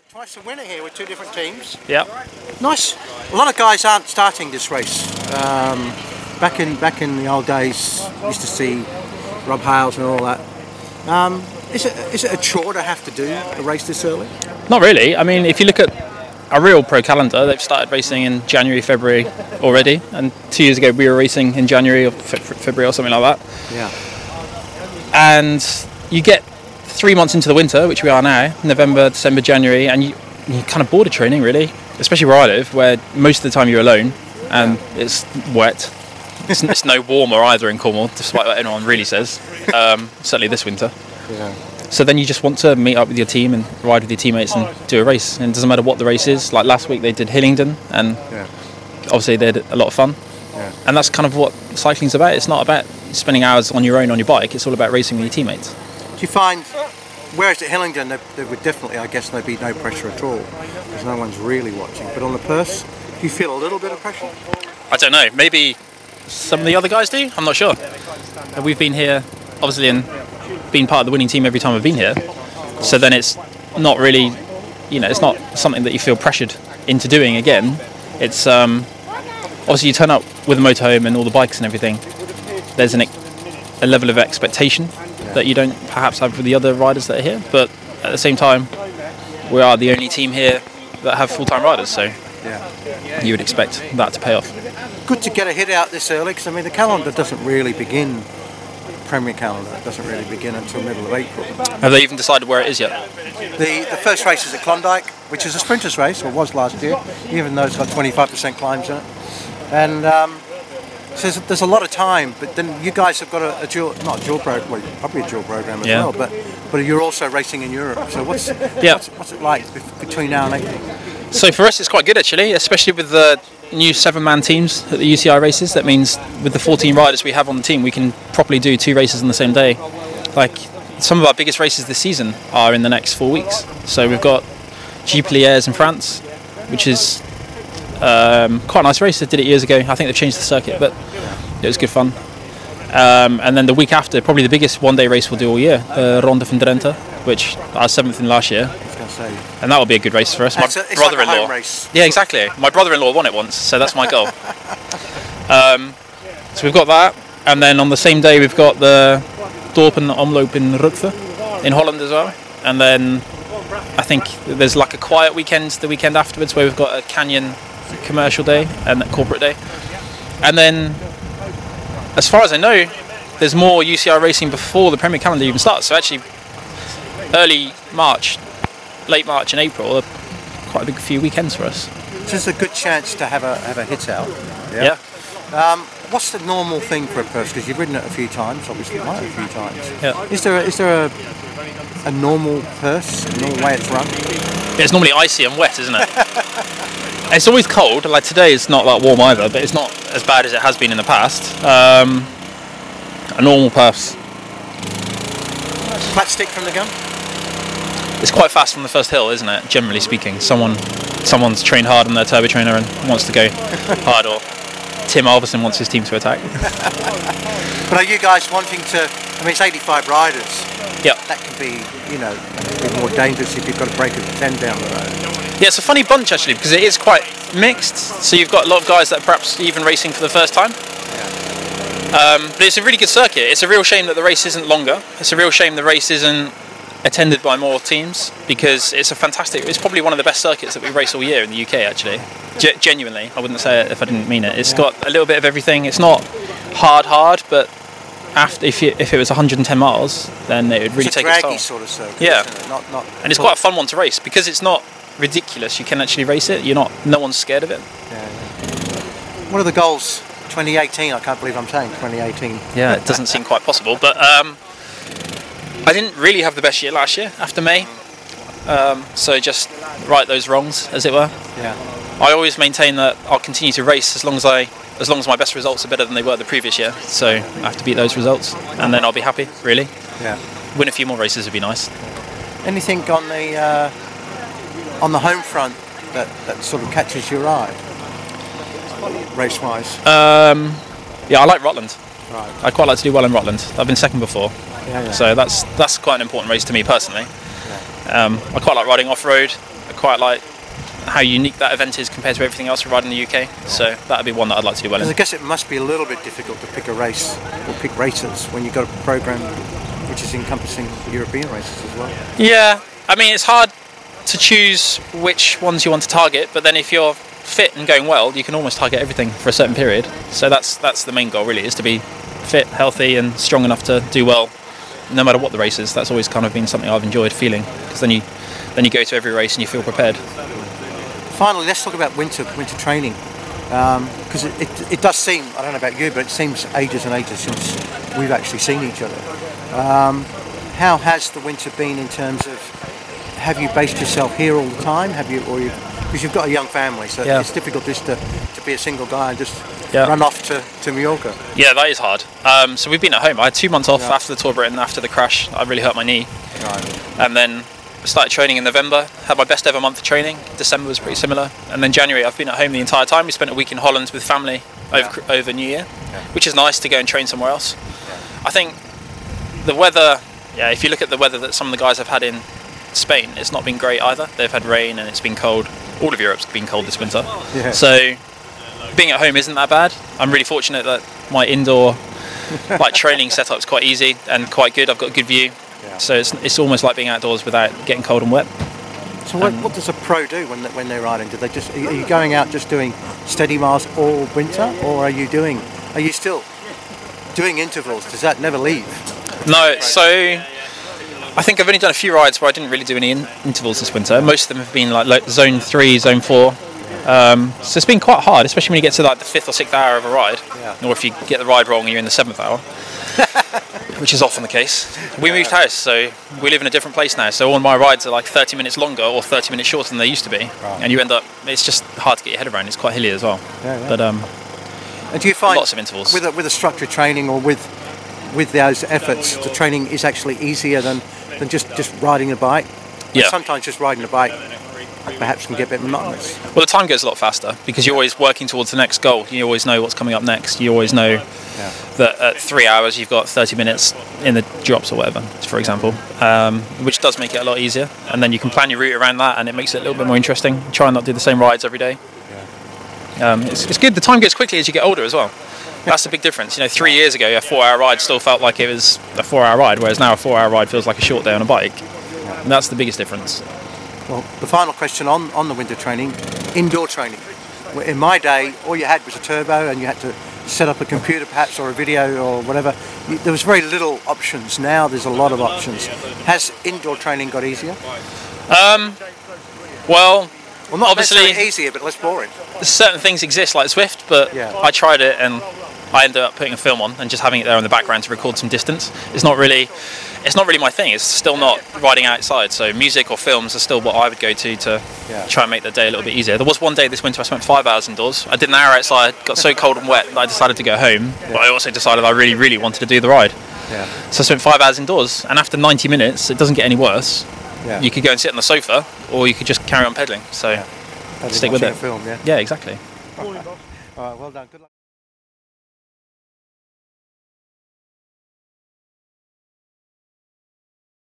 Twice a winner here with two different teams. Yeah. Nice. A lot of guys aren't starting this race. Back in the old days, used to see Rob Hales and all that. Is it a chore to have to do a race this early? Not really. I mean, if you look at a real pro calendar, they've started racing in January, February already, and 2 years ago we were racing in January or February or something like that. Yeah. And you get 3 months into the winter, which we are now, November, December, January, and you kind of bored of training really, especially where I live, where most of the time you're alone and it's wet. It's no warmer either in Cornwall, despite what anyone really says, certainly this winter. Yeah. So then you just want to meet up with your team and ride with your teammates and do a race. And it doesn't matter what the race is. Like last week they did Hillingdon, and obviously they had a lot of fun. Yeah. And that's kind of what cycling's about. It's not about spending hours on your own on your bike. It's all about racing with your teammates. Do you find, whereas at Hillingdon there would definitely, I guess, there'd be no pressure at all, because no one's really watching. But on the Perfs, do you feel a little bit of pressure? I don't know. Maybe some of the other guys do. I'm not sure. We've been here, obviously, and been part of the winning team every time I've been here. So then it's not really, it's not something that you feel pressured into doing again. It's obviously you turn up with a motorhome and all the bikes and everything. There's a level of expectation that you don't perhaps have with the other riders that are here. But at the same time, we are the only team here that have full-time riders. So you would expect that to pay off. Good to get a hit out this early, because I mean the calendar doesn't really begin. Premier calendar doesn't really begin until middle of April. Have they even decided where it is yet? The first race is at Klondike, which is a sprinters race, or was last year, even though it's got 25% climbs in it. And so there's a lot of time, but then you guys have got a dual, not a dual program, well, probably a dual program as well, but you're also racing in Europe. So what's it like between now and April? So for us it's quite good actually, especially with the new 7-man teams at the UCI races. That means with the 14 riders we have on the team, we can properly do 2 races on the same day. Like some of our biggest races this season are in the next 4 weeks. So we've got GP Liège in France, which is quite a nice race. I did it years ago. I think they've changed the circuit, but it was good fun. And then the week after, probably the biggest one-day race we'll do all year, the Ronde van Drenthe, which I was 7th in last year. And that will be a good race for us. My brother-in-law. Like a home race. Yeah, exactly. My brother-in-law won it once, so that's my goal. So we've got that, and then on the same day we've got the Dorp and Omloop in Rutve in Holland as well. And then I think there's like a quiet weekend the weekend afterwards, where we've got a Canyon commercial day and a corporate day. And then, as far as I know, there's more UCI racing before the Premier calendar even starts. So actually, early March, late March and April are quite a big few weekends for us. So it's a good chance to have a hit out. Yeah. What's the normal thing for a Perfs? Because you've ridden it a few times, obviously, a few times. Yeah. Is there a normal Perfs, a normal way it's run? Yeah, it's normally icy and wet, isn't it? It's always cold. Like today, it's not that warm either, but it's not as bad as it has been in the past. A normal Perfs. Flat stick from the gun? It's quite fast from the first hill, isn't it? Generally speaking, someone's trained hard on their turbo trainer and wants to go hard, or Tim Alverson wants his team to attack. But are you guys wanting to? I mean, it's 85 riders. Yeah. That can be, a bit more dangerous if you've got a break of 10 down the road. Yeah, it's a funny bunch actually, because it is quite mixed. So you've got a lot of guys that are perhaps even racing for the first time. But it's a really good circuit. It's a real shame that the race isn't longer. It's a real shame the race isn't attended by more teams, because it's probably one of the best circuits that we race all year in the UK actually. Genuinely, I wouldn't say it if I didn't mean it. It's got a little bit of everything. It's not hard, but if it was 110 miles, then it would really take its toll. It's a draggy sort of circuit. Yeah, isn't it? And it's quite a fun one to race, because it's not ridiculous. You can actually race it. No one's scared of it. Yeah. What are the goals? 2018. I can't believe I'm saying 2018. Yeah, it doesn't seem quite possible, but I didn't really have the best year last year after May, so just right those wrongs, as it were. Yeah. I always maintain that I'll continue to race as long as my best results are better than they were the previous year. So I have to beat those results, and then I'll be happy. Really. Yeah. Win a few more races would be nice. Anything on the home front that sort of catches your eye, race-wise? Yeah, I like Rutland. Right. I quite like to do well in Rutland. I've been second before. Yeah. So that's quite an important race to me personally. Yeah. I quite like riding off-road. quite like how unique that event is compared to everything else we ride in the UK. So that would be one that I'd like to do well in. I guess it must be a little bit difficult to pick a race or pick races when you've got a program which is encompassing European races as well. Yeah, I mean, it's hard to choose which ones you want to target, but then if you're fit and going well, you can almost target everything for a certain period. So that's the main goal, really, is to be fit, healthy and strong enough to do well no matter what the race is. That's always kind of been something I've enjoyed feeling, because then you go to every race and you feel prepared. Finally, let's talk about winter training, because it does seem, I don't know about you, but it seems ages and ages since we've actually seen each other. How has the winter been in terms of, have you based yourself here all the time? Because you've got a young family, so it's difficult just to be a single guy and just run off to Mallorca. Yeah, that is hard. So we've been at home. I had 2 months off after the Tour of Britain, after the crash. I really hurt my knee. Right. And then started training in November, had my best ever month of training. December was pretty similar. And then January, I've been at home the entire time. We spent a week in Holland with family over New Year, which is nice to go and train somewhere else. I think the weather, if you look at the weather that some of the guys have had in Spain, it's not been great either. They've had rain and it's been cold. All of Europe's been cold this winter. Yeah. So being at home isn't that bad. I'm really fortunate that my indoor training setup is quite easy and quite good. I've got a good view. Yeah. So it's almost like being outdoors without getting cold and wet. So what does a pro do when they're riding? Do they are you going out just doing steady miles all winter, or are you still doing intervals? Does that never leave? No. So I think I've only done a few rides where I didn't really do any intervals this winter. Most of them have been like zone 3, zone 4. So it's been quite hard, especially when you get to like the 5th or 6th hour of a ride, or if you get the ride wrong and you're in the 7th hour, which is often the case. We moved house, so we live in a different place now. So all my rides are like 30 minutes longer or 30 minutes shorter than they used to be, and you end up. It's just hard to get your head around. It's quite hilly as well. But and do you find lots of intervals with a structured training or with those efforts, the training is actually easier than just riding a bike? Yeah. Sometimes just riding a bike perhaps can get a bit monotonous. Well, the time goes a lot faster because you're always working towards the next goal. You always know what's coming up next. You always know that at 3 hours you've got 30 minutes in the drops or whatever, for example, which does make it a lot easier. And then you can plan your route around that, and it makes it a little bit more interesting. Try and not do the same rides every day. It's good. The time goes quickly as you get older as well. That's the big difference. 3 years ago, a 4-hour ride still felt like it was a 4-hour ride, whereas now a 4-hour ride feels like a short day on a bike. And that's the biggest difference. Well, the final question on the winter training, indoor training. In my day, all you had was a turbo, and you had to set up a computer perhaps, or a video or whatever. There was very little options. Now there's a lot of options. Has indoor training got easier? Well, not obviously necessarily easier, but less boring. Certain things exist like Swift, but I tried it and I ended up putting a film on and just having it there in the background to record some distance. It's not really my thing. It's still not riding outside. So music or films are still what I would go to try and make the day a little bit easier. There was one day this winter I spent 5 hours indoors. I did an hour outside, got so cold and wet that I decided to go home. But I also decided I really, really wanted to do the ride. So I spent 5 hours indoors, and after 90 minutes, it doesn't get any worse. You could go and sit on the sofa, or you could just carry on pedaling. So stick with it. Film, yeah, exactly. All right, well done. Good luck.